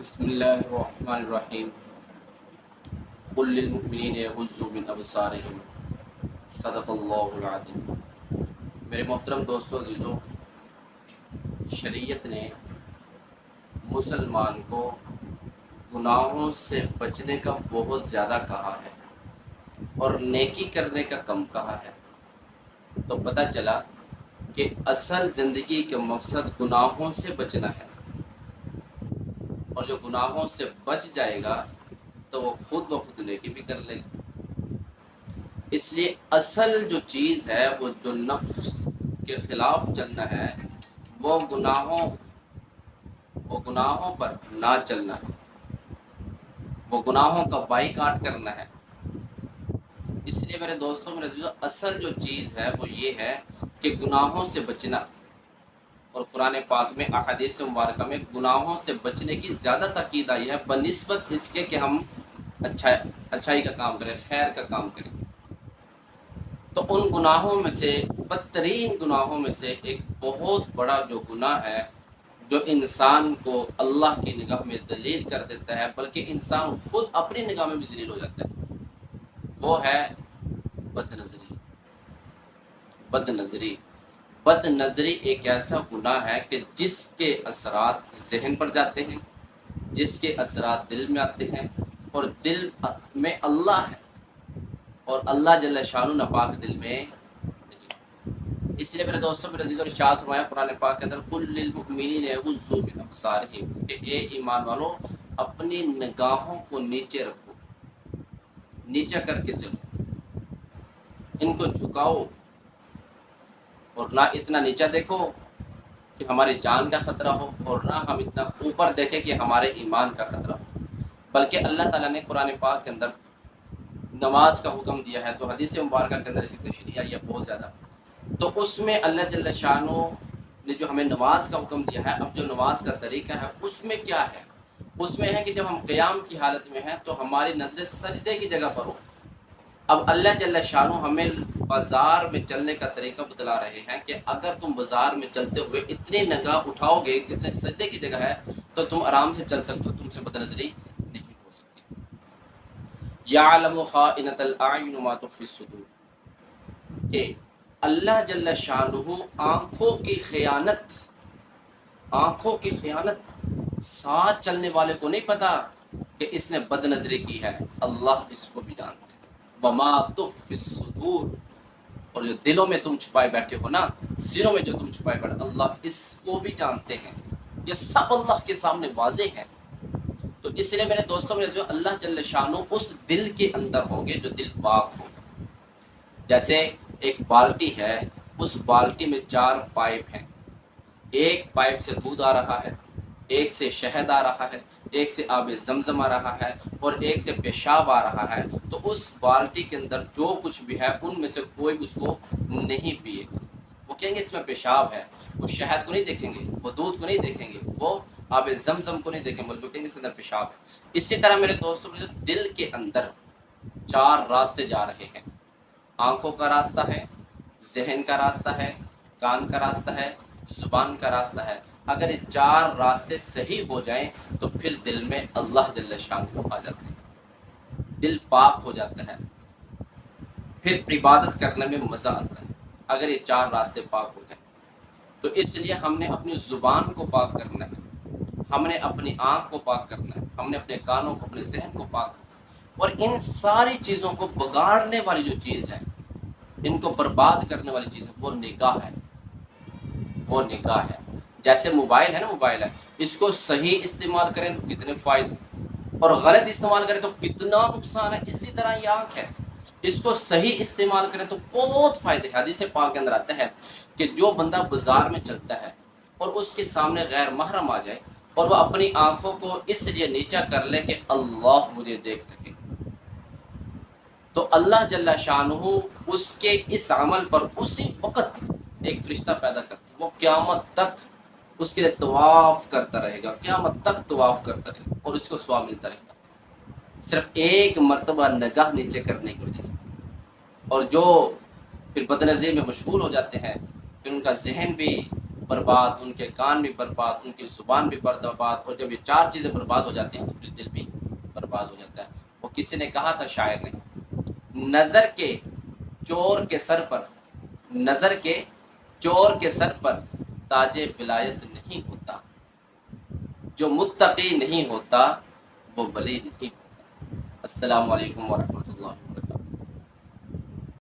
بسم اللہ الرحمن الرحیم قل للمؤمنین یغضوا من ابصارهم صدق اللہ العظیم۔ میرے محترم دوستو عزیزو، شریعت نے مسلمان کو گناہوں سے بچنے کا بہت زیادہ کہا ہے اور نیکی کرنے کا کم کہا ہے۔ تو پتہ چلا کہ اصل زندگی کا مقصد گناہوں سے بچنا ہے، اور جو گناہوں سے بچ جائے گا تو وہ خود بخود نیکی بھی کر لے گا۔ اس لیے اصل جو چیز ہے، وہ جو نفس کے خلاف چلنا ہے، وہ گناہوں پر نہ چلنا ہے، وہ گناہوں کا بائیکاٹ کرنا ہے۔ اس لیے میرے دوستوں، میرے عزیزو، اصل جو چیز ہے وہ یہ ہے کہ گناہوں سے بچنا، اور قرآن پاک میں احادیث مبارکہ میں گناہوں سے بچنے کی زیادہ تاکید آئی ہے بنسبت اس کے کہ ہم اچھائی کا کام کریں، خیر کا کام کریں۔ تو ان گناہوں میں سے بدترین گناہوں میں سے ایک بہت بڑا جو گناہ ہے، جو انسان کو اللہ کی نگاہ میں ذلیل کر دیتا ہے، بلکہ انسان خود اپنی نگاہ میں بھی ذلیل ہو جاتا ہے، وہ ہے بد نظری۔ بد نظری بد نظری ایک ایسا گناہ ہے کہ جس کے اثرات ذہن پر جاتے ہیں، جس کے اثرات دل میں آتے ہیں، اور دل میں اللہ ہے، اور اللہ جل شانہ ناپاک دل میں نہیں۔ اس لیے میرے دوستوں، میرے عزیزوں، ارشاد فرمایا قرآن پاک کے اندر قل للمؤمنین یغضوا من ابصارهم، کہ اے ایمان والو اپنی نگاہوں کو نیچے رکھو، نیچے کر کے چلو، ان کو جھکاؤ، اور نہ اتنا نیچا دیکھو کہ ہماری جان کا خطرہ ہو، اور نہ ہم اتنا اوپر دیکھیں کہ ہمارے ایمان کا خطرہ ہو۔ بلکہ اللہ تعالیٰ نے قرآن پاک کے اندر نماز کا حکم دیا ہے، تو حدیث مبارکہ کے اندر اسی تشریح آئی ہے بہت زیادہ۔ تو اس میں اللہ جل شانہ نے جو ہمیں نماز کا حکم دیا ہے، اب جو نماز کا طریقہ ہے اس میں کیا ہے؟ اس میں ہے کہ جب ہم قیام کی حالت میں ہیں تو ہماری نظریں سجدے کی جگہ پر ہو۔ اب اللہ جل شانہ ہمیں بازار میں چلنے کا طریقہ بتلا رہے ہیں کہ اگر تم بازار میں چلتے ہوئے اتنی نگاہ اٹھاؤ گے جتنے سجدے کی جگہ ہے تو تم آرام سے چل سکتے ہو، تم سے بد نظری نہیں ہو سکتی۔ یعلم خائنۃ الاعین وما تخفی الصدور، کہ اللہ جل شانہ آنکھوں کی خیانت ساتھ چلنے والے کو نہیں پتا کہ اس نے بد نظری کی ہے، اللہ اس کو بھی جانتے ہیں۔ وما تخفی الصدور، اور جو دلوں میں تم چھپائے بیٹھے ہو نا، سینوں میں جو تم چھپائے بیٹھے، اللہ اس کو بھی جانتے ہیں۔ یہ سب اللہ کے سامنے واضح ہے۔ تو اس لیے میرے دوستوں، میں جو اللہ جل شانہ اس دل کے اندر ہوں گے جو دل پاک ہو۔ جیسے ایک بالٹی ہے، اس بالٹی میں 4 پائپ ہیں، ایک پائپ سے دودھ آ رہا ہے، ایک سے شہد آ رہا ہے، ایک سے آب زمزم آ رہا ہے، اور ایک سے پیشاب آ رہا ہے۔ تو اس بالٹی کے اندر جو کچھ بھی ہے ان میں سے کوئی اس کو نہیں پیے گا۔ وہ کہیں گے اس میں پیشاب ہے، وہ شہد کو نہیں دیکھیں گے، وہ دودھ کو نہیں دیکھیں گے، وہ آب زمزم کو نہیں دیکھیں گے، وہ کہیں گے اس کے اندر پیشاب ہے۔ اسی طرح میرے دوستوں، دل کے اندر 4 راستے جا رہے ہیں۔ آنکھوں کا راستہ ہے، ذہن کا راستہ ہے، کان کا راستہ ہے، زبان کا راستہ ہے۔ اگر یہ 4 راستے صحیح ہو جائیں تو پھر دل میں اللہ جل شانہ آ جاتے ہیں، دل پاک ہو جاتا ہے، پھر عبادت کرنے میں مزہ آتا ہے اگر یہ 4 راستے پاک ہو جائیں۔ تو اس لیے ہم نے اپنی زبان کو پاک کرنا ہے، ہم نے اپنی آنکھ کو پاک کرنا ہے، ہم نے اپنے کانوں کو، اپنے ذہن کو پاک کرنا ہے۔ اور ان ساری چیزوں کو بگاڑنے والی جو چیز ہے، ان کو برباد کرنے والی چیز ہے، وہ نگاہ ہے، وہ نگاہ ہے۔ جیسے موبائل ہے نا، موبائل ہے، اس کو صحیح استعمال کریں تو کتنے فائدے، اور غلط استعمال کریں تو کتنا نقصان ہے۔ اسی طرح یہ آنکھ ہے، اس کو صحیح استعمال کریں تو بہت فائدے ہیں۔ حدیث پاک کے اندر آتا ہے کہ جو بندہ بازار میں چلتا ہے اور اس کے سامنے غیر محرم آ جائے اور وہ اپنی آنکھوں کو اس لیے نیچا کر لے کہ اللہ مجھے دیکھ رہے، تو اللہ جل شانہ اس کے اس عمل پر اسی وقت ایک فرشتہ پیدا کرتا ہے، وہ قیامت تک اس کے لیے طواف کرتا رہے گا، قیامت تک طواف کرتا رہے گا، اور اس کو ثواب ملتا رہے گا، صرف ایک مرتبہ نگاہ نیچے کرنے کی وجہ سے۔ اور جو پھر بدنظری میں مشغول ہو جاتے ہیں، پھر ان کا ذہن بھی برباد، ان کے کان بھی برباد، ان کی زبان بھی برباد، اور جب یہ چار چیزیں برباد ہو جاتی ہیں تو پھر دل بھی برباد ہو جاتا ہے۔ وہ کسی نے کہا تھا شاعر نے، نظر کے چور کے سر پر، نظر کے چور کے سر پر تاج ولایت نہیں ہوتا، جو متقی نہیں ہوتا وہ ولی نہیں ہوتا۔ السلام علیکم ورحمۃ اللہ وبرکاتہ۔